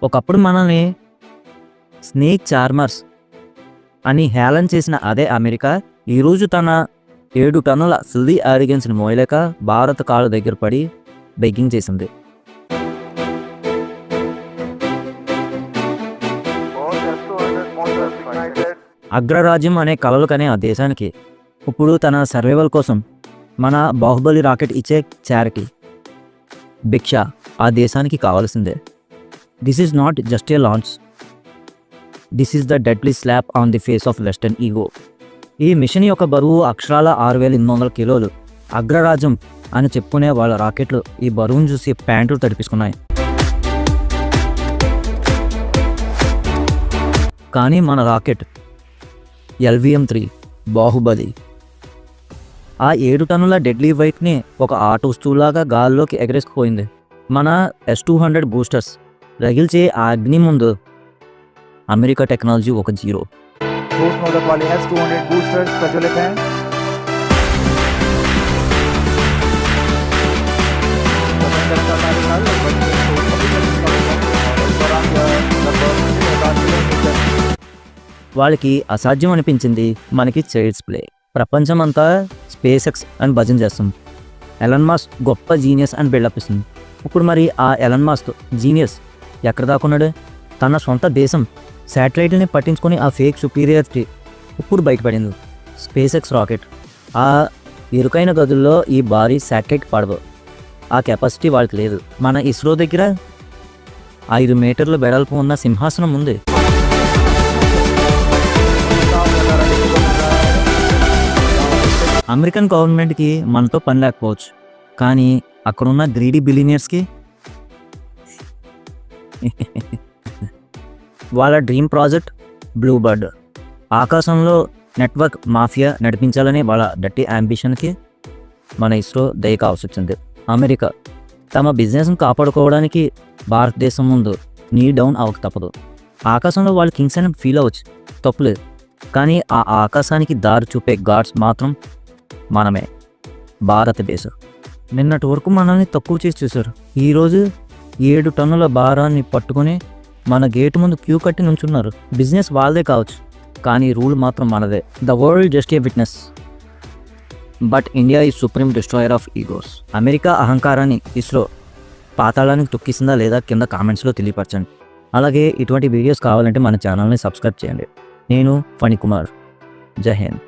ఒకప్పుడు మనల్ని snake charmers అని హేళన చేసిన అదే అమెరికా ఈరోజు తన 7 టన్నుల సిల్లీ ఆరిగెన్స్ని మోయలేక భారత్ కాళ్ళ దగ్గర పడి బెగ్గింగ్ చేసింది. అగ్రరాజ్యం అనే కలలు కనే ఆ దేశానికి ఇప్పుడు తన సర్వైవల్ కోసం మన బాహుబలి రాకెట్ ఇచ్చే చారిటీ భిక్ష ఆ దేశానికి కావాల్సిందే. This is not just a launch, this is the deadly slab on the face of western ego. ఈ మిషన్ యొక్క బరువు అక్షరాల 6,800 కిలోలు. అగ్రరాజ్యం అని చెప్పుకునే వాళ్ళ రాకెట్లు ఈ బరువును చూసి ప్యాంటులు తడిపించుకున్నాయి. కానీ మన రాకెట్ LVM-3 బాహుబలి ఆ 7 టన్నుల డెడ్లీ వెయిట్ని ఒక ఆట వస్తువులాగా గాల్లోకి ఎగరేసుకుపోయింది. మన S-200 బూస్టర్స్ రగిల్చే ఆ అగ్ని ముందు అమెరికా టెక్నాలజీ ఒక జీరో. वाले S-200 बूस्टर्स प्रज्वलित हैं. వాళ్ళకి అసాధ్యం అనిపించింది, మనకి చైల్డ్స్ ప్లే. ప్రపంచమంతా స్పేస్ ఎక్స్ అని భజన చేస్తుంది. ఎలన్ మాస్క్ గొప్ప జీనియస్ అని బిల్డప్ ఇస్తుంది. ఇప్పుడు మరి ఆ ఎలన్ మాస్క్ జీనియస్ ఎక్కడ దాకున్నాడు? తన సొంత దేశం శాటిలైట్ని పట్టించుకొని ఆ ఫేక్ సుపీరియారిటీ ఇప్పుడు బయటపడింది. స్పేస్ ఎక్స్ రాకెట్ ఆ ఇరుకైన గదుల్లో ఈ భారీ శాటిలైట్ పడవు. ఆ కెపాసిటీ వాళ్ళకి లేదు. మన ఇస్రో దగ్గర 5 మీటర్ల వెడల్పు ఉన్న సింహాసనం ఉంది. అమెరికన్ గవర్నమెంట్కి మనతో పని లేకపోవచ్చు, కానీ అక్కడున్న గ్రీడీ బిలియనీర్స్కి వాళ్ళ డ్రీమ్ ప్రాజెక్ట్ బ్లూబర్డ్. ఆకాశంలో నెట్వర్క్ మాఫియా నడిపించాలనే వాళ్ళ డర్టీ అంబిషన్కి మన ఇస్రో దయ కావాల్సి వచ్చింది. అమెరికా తమ బిజినెస్ని కాపాడుకోవడానికి భారతదేశం ముందు నీ డౌన్ అవ్వక తప్పదు. ఆకాశంలో వాళ్ళు కింగ్స్ అని ఫీల్ అవ్వచ్చు, తప్పులేదు. కానీ ఆ ఆకాశానికి దారి చూపే గాడ్స్ మాత్రం మనమే, భారతదేశం. నిన్నటి వరకు మనల్ని తక్కువ చేసి చూశారు. ఈరోజు 7 టన్నుల భారాన్ని పట్టుకొని మన గేటు ముందు క్యూ కట్టి నుంచున్నారు. బిజినెస్ వాళ్ళదే కావచ్చు, కానీ రూల్ మాత్రం మనదే. The world just a witness, but India is supreme destroyer of egos. America అహంకారాన్ని ఇస్రో పాతాళానికి తొక్కిసిందా లేదా కింద కామెంట్స్లో తెలియపరచండి. అలాగే ఇటువంటి వీడియోస్ కావాలంటే మన ఛానల్ని సబ్స్క్రైబ్ చేయండి. నేను ఫణికుమార్. జై హింద్.